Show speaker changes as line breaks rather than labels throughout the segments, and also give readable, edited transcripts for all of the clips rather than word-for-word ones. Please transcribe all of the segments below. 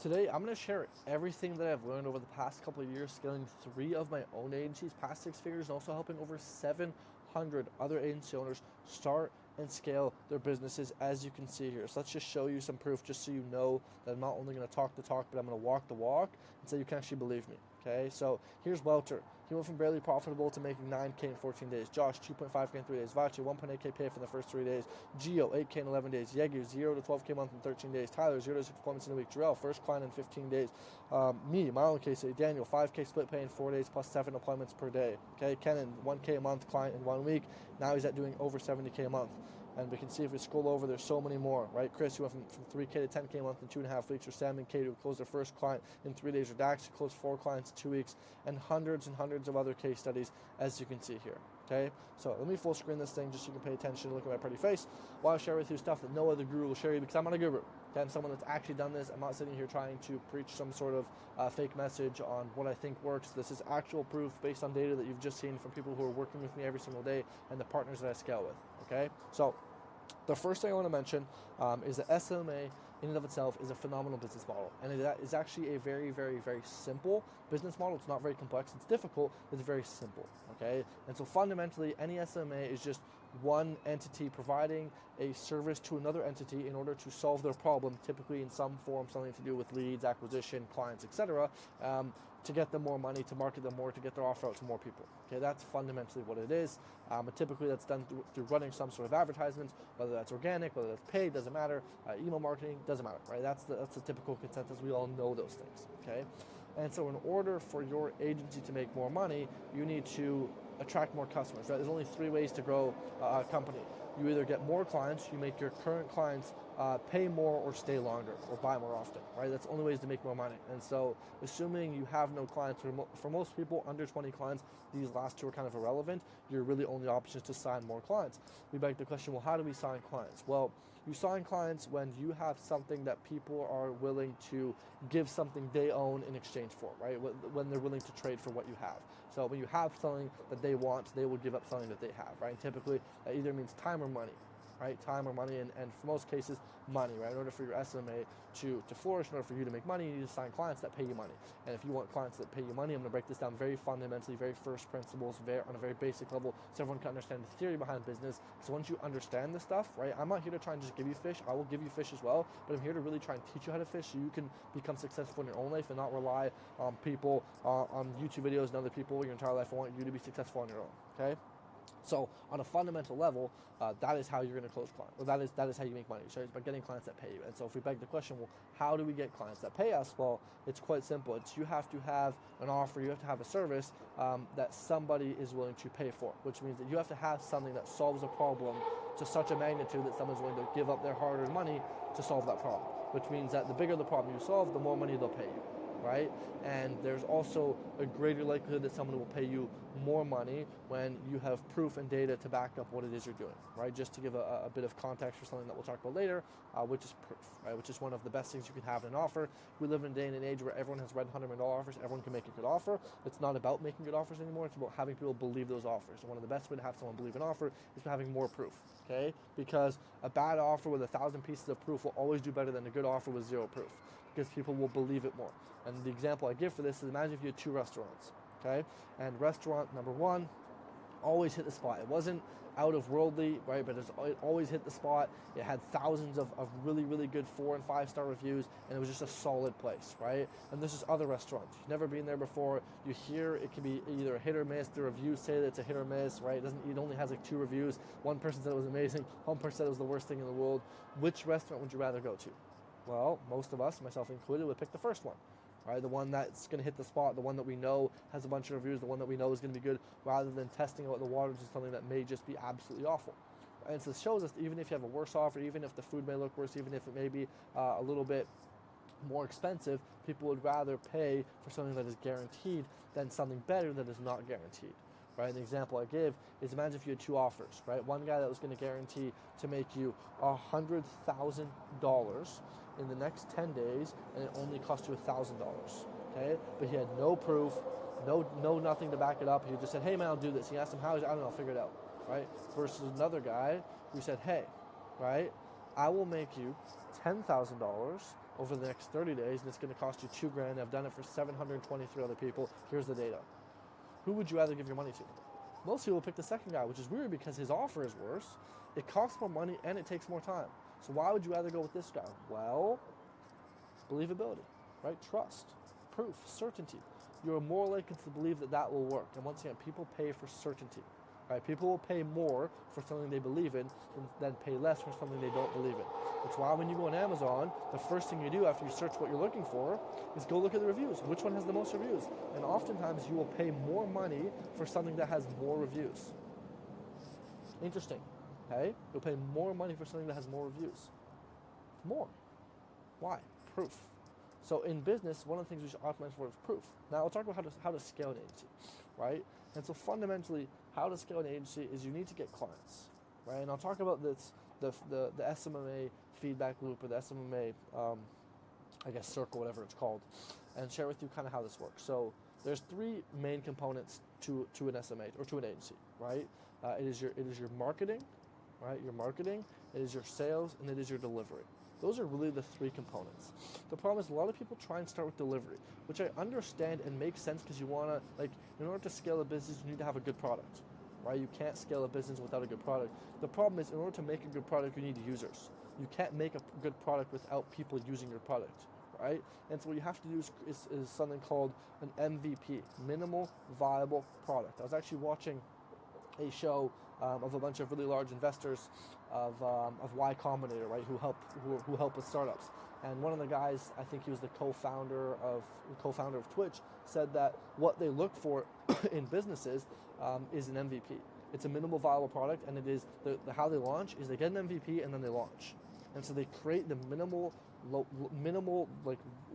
Today, I'm going to share everything that I've learned over the past couple of years, scaling 3 of my own agencies past 6 figures, and also helping over 700 other agency owners start and scale their businesses, as you can see here. So let's just show you some proof, just so you know that I'm not only going to talk the talk, but I'm going to walk the walk, and so you can actually believe me. Okay, so here's Welter. He went from barely profitable to making 9K in 14 days. Josh, 2.5K in 3 days. Vachi, 1.8K pay for the first 3 days. Gio, 8K in 11 days. Yegu, 0 to 12K a month in 13 days. Tyler, 0 to 6 appointments in a week. Jarrell, first client in 15 days. Me, my own case, Daniel, 5K split pay in 4 days plus 7 appointments per day. Okay, Kenan, 1K a month client in 1 week. Now he's at doing over 70K a month. And we can see if we scroll over, there's so many more, right? Chris, who went from 3K to 10K a month in 2.5 weeks, or Sam and Kate, who closed their first client in 3 days, or Dax, who closed 4 clients in 2 weeks, and hundreds of other case studies, as you can see here. Okay, so let me full screen this thing just so you can pay attention and look at my pretty face while I share with you stuff that no other guru will share you, because I'm not a guru. Okay, I'm someone that's actually done this. I'm not sitting here trying to preach some sort of fake message on what I think works. This is actual proof based on data that you've just seen from people who are working with me every single day and the partners that I scale with. Okay, so the first thing I want to mention is that SMMA in and of itself is a phenomenal business model. And it is actually a very, very, very simple business model. It's not very complex. It's difficult. It's very simple. Okay? And so fundamentally, any SMMA is just one entity providing a service to another entity in order to solve their problem, typically in some form, something to do with leads, acquisition, clients, etc., to get them more money, to market them more, to get their offer out to more people. Okay, that's fundamentally what it is. And typically that's done through running some sort of advertisements, whether that's organic, whether that's paid, doesn't matter. Email marketing, doesn't matter, right? That's the typical consensus. We all know those things, okay? And so in order for your agency to make more money, you need to attract more customers, right? There's only 3 ways to grow a company. You either get more clients, you make your current clients pay more or stay longer or buy more often, right? That's the only ways to make more money. And so assuming you have no clients, for most people under 20 clients, these last 2 are kind of irrelevant. Your really only option is to sign more clients. We beg the question, well, how do we sign clients? Well, you sign clients when you have something that people are willing to give something they own in exchange for, right? When they're willing to trade for what you have. So when you have something that they want, they will give up something that they have, right? And typically that either means time or money, right? Time or money, and for most cases, money, right? In order for your SMMA to flourish, in order for you to make money, you need to sign clients that pay you money. And if you want clients that pay you money, I'm going to break this down very fundamentally, very first principles, on a very basic level, so everyone can understand the theory behind business. So once you understand this stuff, right? I'm not here to try and just give you fish. I will give you fish as well, but I'm here to really try and teach you how to fish so you can become successful in your own life and not rely on people, on YouTube videos and other people your entire life. I want you to be successful on your own, okay? So on a fundamental level, that is how you're going to close clients. Well, that is how you make money. So it's by getting clients that pay you. And so if we beg the question, well, how do we get clients that pay us? Well, it's quite simple. You have to have an offer, you have to have a service that somebody is willing to pay for, which means that you have to have something that solves a problem to such a magnitude that someone's willing to give up their hard-earned money to solve that problem, which means that the bigger the problem you solve, the more money they'll pay you. Right? And there's also a greater likelihood that someone will pay you more money when you have proof and data to back up what it is you're doing, right? Just to give a bit of context for something that we'll talk about later, which is proof, right? Which is one of the best things you can have in an offer. We live in a day and an age where everyone has read $100 million offers. Everyone can make a good offer. It's not about making good offers anymore. It's about having people believe those offers. And one of the best ways to have someone believe an offer is by having more proof, okay? Because a bad offer with 1,000 pieces of proof will always do better than a good offer with 0 proof, because people will believe it more. And the example I give for this is, imagine if you had 2 restaurants, okay? And restaurant number 1 always hit the spot. It wasn't out of worldly, right? But it always hit the spot. It had thousands of really, really good 4 and 5 star reviews, and it was just a solid place, right? And this is other restaurants. You've never been there before. You hear it can be either a hit or miss. The reviews say that it's a hit or miss, right? It only has like 2 reviews. One person said it was amazing. One person said it was the worst thing in the world. Which restaurant would you rather go to? Well, most of us, myself included, would pick the first one. Right, the one that's going to hit the spot, the one that we know has a bunch of reviews, the one that we know is going to be good, rather than testing out the waters of something that may just be absolutely awful. And so it shows us that even if you have a worse offer, even if the food may look worse, even if it may be a little bit more expensive, people would rather pay for something that is guaranteed than something better that is not guaranteed. Right, the example I give is, imagine if you had 2 offers, right? One guy that was going to guarantee to make you $100,000 in the next 10 days, and it only cost you $1,000, okay? But he had no proof, no nothing to back it up. He just said, hey man, I'll do this. He asked him, how is it? I don't know, I'll figure it out, right? Versus another guy who said, hey, right, I will make you $10,000 over the next 30 days, and it's going to cost you $2,000. I've done it for 723 other people. Here's the data. Who would you rather give your money to? Most people will pick the second guy, which is weird because his offer is worse. It costs more money and it takes more time. So why would you rather go with this guy? Well, believability, right? Trust, proof, certainty. You're more likely to believe that that will work. And once again, people pay for certainty, right? People will pay more for something they believe in than pay less for something they don't believe in. It's why when you go on Amazon, the first thing you do after you search what you're looking for is go look at the reviews. Which one has the most reviews? And oftentimes you will pay more money for something that has more reviews. Interesting, okay? You'll pay more money for something that has more reviews. More. Why? Proof. So in business, one of the things we should optimize for is proof. Now I'll talk about how to scale an agency, right? And so fundamentally, how to scale an agency is you need to get clients, right? And I'll talk about this, the SMMA feedback loop, or the SMMA, circle, whatever it's called, and share with you kind of how this works. So there's three main components to an SMA or to an agency, right? It is your marketing, right? Your marketing, it is your sales, and it is your delivery. Those are really the three components. The problem is a lot of people try and start with delivery, which I understand and makes sense because you want to, in order to scale a business, you need to have a good product, right? You can't scale a business without a good product. The problem is in order to make a good product, you need users. You can't make a good product without people using your product, right? And so what you have to do is something called an MVP, minimal viable product. I was actually watching a show of a bunch of really large investors of Y Combinator, right, who help with startups. And one of the guys, I think he was the co-founder of Twitch, said that what they look for in businesses is an MVP. It's a minimal viable product, and it is how they launch is they get an MVP and then they launch. And so they create the minimal,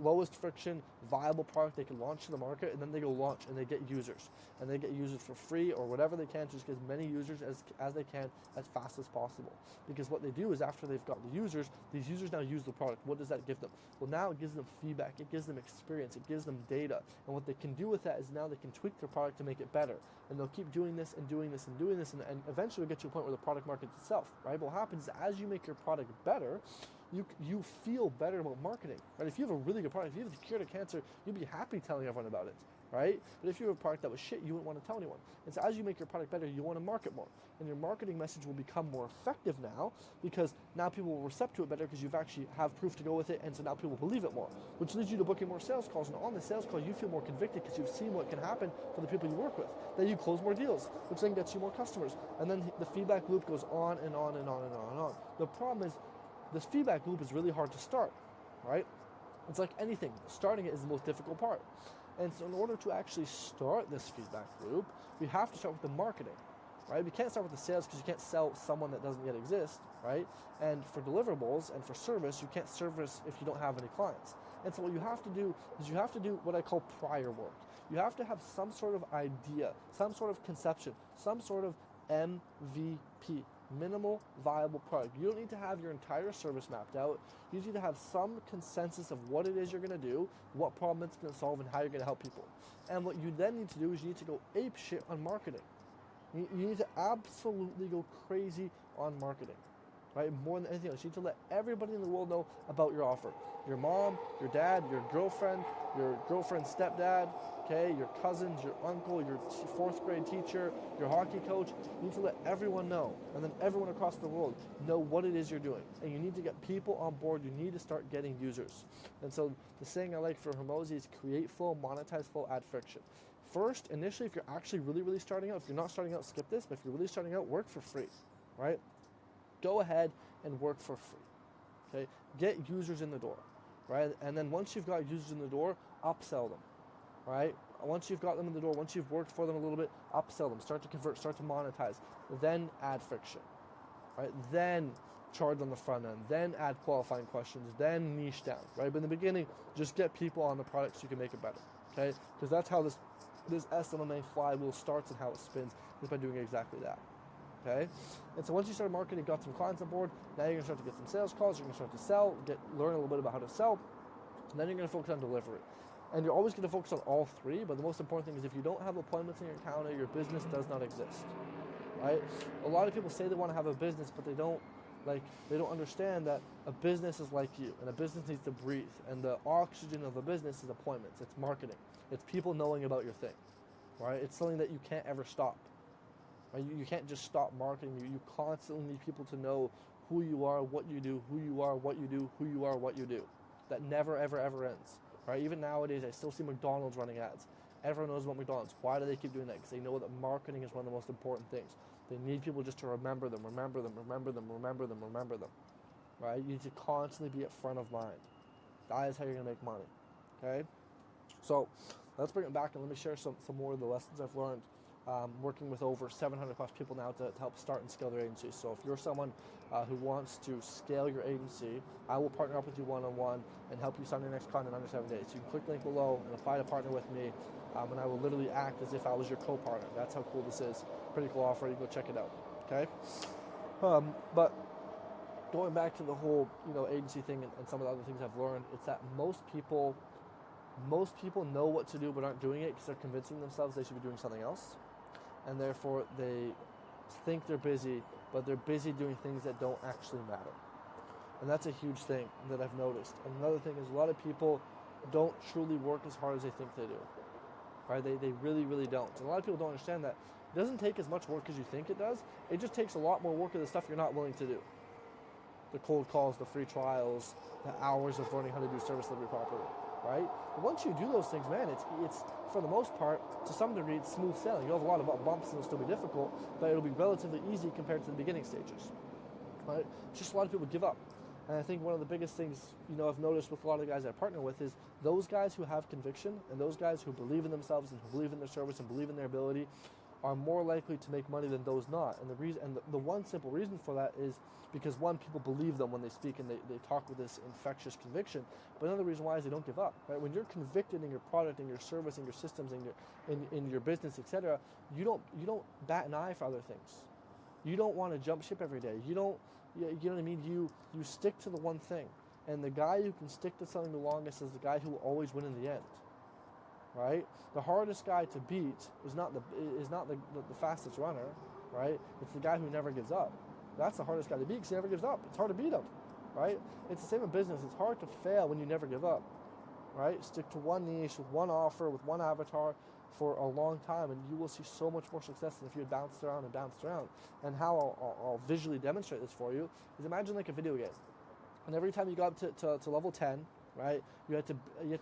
lowest friction, viable product they can launch to the market, and then they go launch and they get users. And they get users for free or whatever they can to just get as many users as they can as fast as possible. Because what they do is after they've got the users, these users now use the product. What does that give them? Well, now it gives them feedback, it gives them experience, it gives them data. And what they can do with that is now they can tweak their product to make it better. And they'll keep doing this and doing this and doing this, and eventually get to a point where the product markets itself, right? But what happens is as you make your product better, you feel better about marketing, right? If you have a really good product, if you have the cure to cancer, you'd be happy telling everyone about it, right? But if you have a product that was shit, you wouldn't want to tell anyone. And so as you make your product better, you want to market more. And your marketing message will become more effective now because now people will recept to it better because you've actually have proof to go with it, and so now people believe it more, which leads you to booking more sales calls. And on the sales call, you feel more convicted because you've seen what can happen for the people you work with. Then you close more deals, which then gets you more customers. And then the feedback loop goes on and on and on and on and on. The problem is this feedback loop is really hard to start, right? It's like anything. Starting it is the most difficult part. And so in order to actually start this feedback loop, we have to start with the marketing, right? We can't start with the sales because you can't sell someone that doesn't yet exist, right? And for deliverables and for service, you can't service if you don't have any clients. And so what you have to do is you have to do what I call prior work. You have to have some sort of idea, some sort of conception, some sort of MVP, minimal viable product. You don't need to have your entire service mapped out. You need to have some consensus of what it is you're going to do, what problem it's going to solve, and how you're going to help people. And what you then need to do is you need to go ape shit on marketing. You need to absolutely go crazy on marketing, right? More than anything else. You need to let everybody in the world know about your offer. Your mom, your dad, your girlfriend's stepdad, okay, your cousins, your uncle, your fourth grade teacher, your hockey coach. You need to let everyone know, and then everyone across the world know what it is you're doing. And you need to get people on board. You need to start getting users. And so the saying I like for Hormozi is create flow, monetize flow, add friction. First, initially, if you're actually really, really starting out, if you're not starting out, skip this, but if you're really starting out, work for free, right? Go ahead and work for free, okay? Get users in the door, right? And then once you've got users in the door, upsell them, right? Once you've got them in the door, once you've worked for them a little bit, upsell them, start to convert, start to monetize, then add friction, right? Then charge on the front end, then add qualifying questions, then niche down, right? But in the beginning, just get people on the product so you can make it better, okay? Because that's how this SMMA flywheel starts and how it spins, is by doing exactly that. Okay, and so once you start marketing, got some clients on board, now you're going to start to get some sales calls, you're going to start to sell, learn a little bit about how to sell, and then you're going to focus on delivery. And you're always going to focus on all three, but the most important thing is if you don't have appointments in your calendar, your business does not exist, right? A lot of people say they want to have a business, but they don't Like, they don't understand that a business is like you, and a business needs to breathe, and the oxygen of a business is appointments, it's marketing, it's people knowing about your thing, right? It's something that you can't ever stop. Right? You can't just stop marketing. You constantly need people to know who you are, what you do, who you are, what you do, who you are, what you do. That never, ever, ever ends. Right? Even nowadays, I still see McDonald's running ads. Everyone knows about McDonald's. Why do they keep doing that? Because they know that marketing is one of the most important things. They need people just to remember them, remember them, remember them, remember them, remember them. Right? You need to constantly be at front of mind. That is how you're going to make money. Okay? So let's bring it back and let me share some more of the lessons I've learned working with over 700 plus people now to help start and scale their agency. So if you're someone who wants to scale your agency, I will partner up with you one-on-one and help you sign your next client in under 7 days. So you can click the link below and apply to partner with me, and I will literally act as if I was your co-partner. That's how cool this is. Pretty cool offer. You go check it out. Okay. But going back to the whole agency thing and some of the other things I've learned, it's that most people know what to do but aren't doing it because they're convincing themselves they should be doing something else, and therefore they think they're busy, but they're busy doing things that don't actually matter. And that's a huge thing that I've noticed. And another thing is a lot of people don't truly work as hard as they think they do. Right? They really, really don't. And a lot of people don't understand that it doesn't take as much work as you think it does. It just takes a lot more work of the stuff you're not willing to do. The cold calls, the free trials, the hours of learning how to do service delivery properly. Right? But once you do those things, man, it's for the most part, to some degree, it's smooth sailing. You'll have a lot of bumps and it'll still be difficult, but it'll be relatively easy compared to the beginning stages. Right? Just a lot of people give up. And I think one of the biggest things, I've noticed with a lot of the guys I partner with is those guys who have conviction and those guys who believe in themselves and who believe in their service and believe in their ability are more likely to make money than those not. And the one simple reason for that is because, one, people believe them when they speak and they talk with this infectious conviction. But another reason why is they don't give up. Right? When you're convicted in your product, in your service, in your systems, in your business, etc., you don't bat an eye for other things. You don't want to jump ship every day. You know what I mean? You stick to the one thing. And the guy who can stick to something the longest is the guy who will always win in the end. Right? The hardest guy to beat is not the fastest runner, right? It's the guy who never gives up. That's the hardest guy to beat because he never gives up. It's hard to beat him, right? It's the same in business. It's hard to fail when you never give up, right? Stick to one niche, with one offer, with one avatar for a long time, and you will see so much more success than if you had bounced around and bounced around. And how I'll visually demonstrate this for you is imagine like a video game. And every time you got up to level 10, right, you had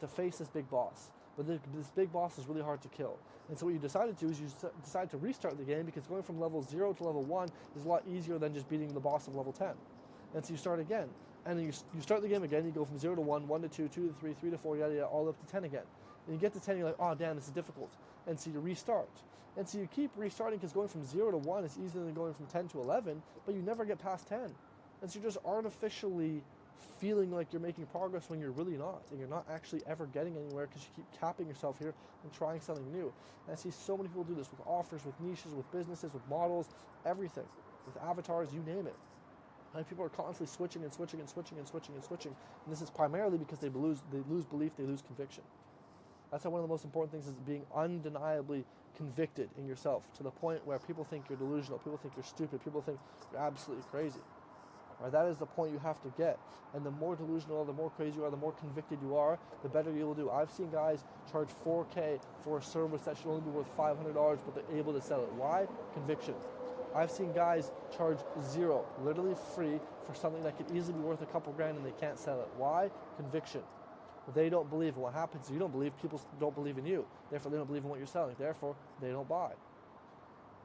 to face this big boss. But this big boss is really hard to kill. And so what you decided to do is you decided to restart the game because going from level 0 to level 1 is a lot easier than just beating the boss of level 10. And so you start again. And then you start the game again, you go from 0 to 1, 1 to 2, 2 to 3, 3 to 4, yada, yada, all up to 10 again. And you get to 10, you're like, oh, damn, this is difficult. And so you restart. And so you keep restarting because going from 0 to 1 is easier than going from 10 to 11, but you never get past 10. And so you're just artificially feeling like you're making progress when you're really not, and you're not actually ever getting anywhere because you keep capping yourself here and trying something new. And I see so many people do this with offers, with niches, with businesses, with models, everything, with avatars, you name it. And people are constantly switching and switching and switching and switching and switching. And this is primarily because they lose belief, they lose conviction. That's how one of the most important things is being undeniably convicted in yourself to the point where people think you're delusional, people think you're stupid, people think you're absolutely crazy. Right? That is the point you have to get. And the more delusional, the more crazy you are, the more convicted you are, the better you will do. I've seen guys charge $4K for a service that should only be worth $500, but they're able to sell it. Why? Conviction. I've seen guys charge $0, literally free, for something that could easily be worth a couple grand and they can't sell it. Why? Conviction. They don't believe. What happens is you don't believe, people don't believe in you. Therefore, they don't believe in what you're selling. Therefore, they don't buy.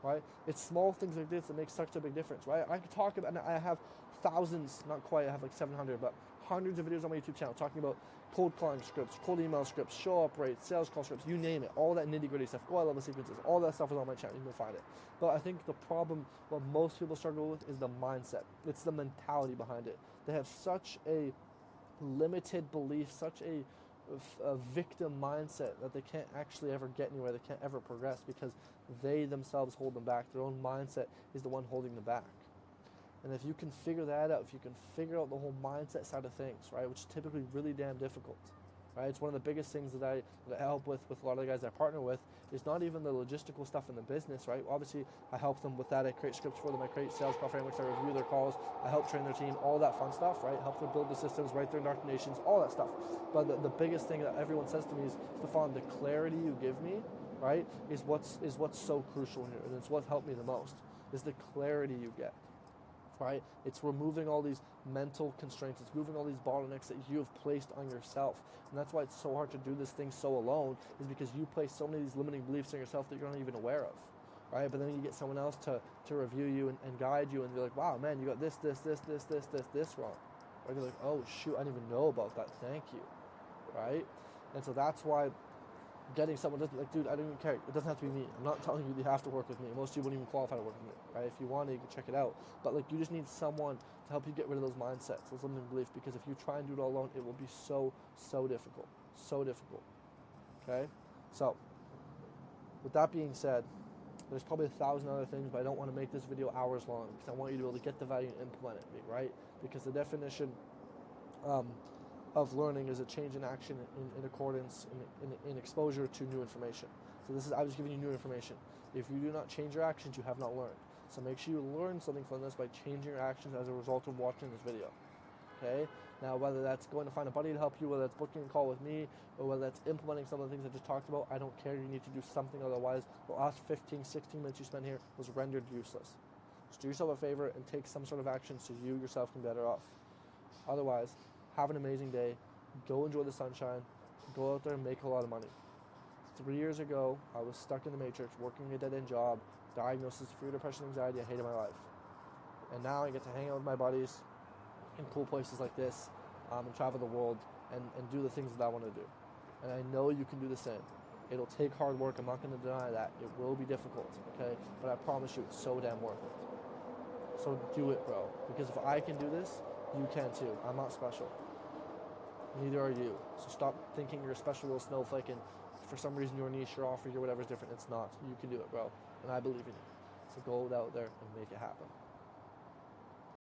Right? It's small things like this that make such a big difference, right? I could talk about, and I have thousands, not quite, I have like 700, but hundreds of videos on my YouTube channel talking about cold calling scripts, cold email scripts, show up rates, sales call scripts, you name it, all that nitty gritty stuff, go level sequences, all that stuff is on my channel, you can find it. But I think the problem, what most people struggle with is the mindset. It's the mentality behind it. They have such a limited belief, such a victim mindset that they can't actually ever get anywhere, they can't ever progress because they themselves hold them back. Their own mindset is the one holding them back. And if you can figure that out, if you can figure out the whole mindset side of things, right, which is typically really damn difficult, right? It's one of the biggest things that I help with a lot of the guys I partner with is not even the logistical stuff in the business, right? Obviously, I help them with that. I create scripts for them. I create sales call frameworks. I review their calls. I help train their team, all that fun stuff, right? Help them build the systems, write their indoctrinations, all that stuff. But the biggest thing that everyone says to me is, Stefan, the clarity you give me, right, is what's so crucial here, and it's what helped me the most, is the clarity you get. Right? It's removing all these mental constraints. It's moving all these bottlenecks that you have placed on yourself. And that's why it's so hard to do this thing so alone, is because you place so many of these limiting beliefs in yourself that you're not even aware of. Right? But then you get someone else to review you and guide you, and you're like, wow, man, you got this wrong. Or you're like, oh, shoot, I didn't even know about that. Thank you. Right? And so that's why getting someone doesn't, like, dude, I don't even care. It doesn't have to be me. I'm not telling you have to work with me. Most of you wouldn't even qualify to work with me, right? If you want to, you can check it out. But like, you just need someone to help you get rid of those mindsets, those limiting beliefs, because if you try and do it all alone, it will be so difficult. So difficult. Okay? So, with that being said, there's probably 1,000 other things, but I don't want to make this video hours long because I want you to be able to get the value and implement it, right? Because the definition of learning is a change in action in accordance, in exposure to new information. So this is, I was giving you new information. If you do not change your actions, you have not learned. So make sure you learn something from this by changing your actions as a result of watching this video. Okay? Now, whether that's going to find a buddy to help you, whether that's booking a call with me, or whether that's implementing some of the things I just talked about, I don't care. You need to do something, otherwise the last 15, 16 minutes you spent here was rendered useless. Just do yourself a favor and take some sort of action so you yourself can be better off. Otherwise, have an amazing day. Go enjoy the sunshine. Go out there and make a lot of money. 3 years ago, I was stuck in the matrix, working a dead-end job, diagnosed with severe depression and anxiety. I hated my life. And now I get to hang out with my buddies in cool places like this, and travel the world and do the things that I want to do. And I know you can do the same. It'll take hard work. I'm not going to deny that. It will be difficult, okay? But I promise you, it's so damn worth it. So do it, bro. Because if I can do this, you can too. I'm not special. Neither are you. So stop thinking you're a special little snowflake and for some reason your niche, your offer, your whatever is different. It's not. You can do it, bro. And I believe in you. So go out there and make it happen.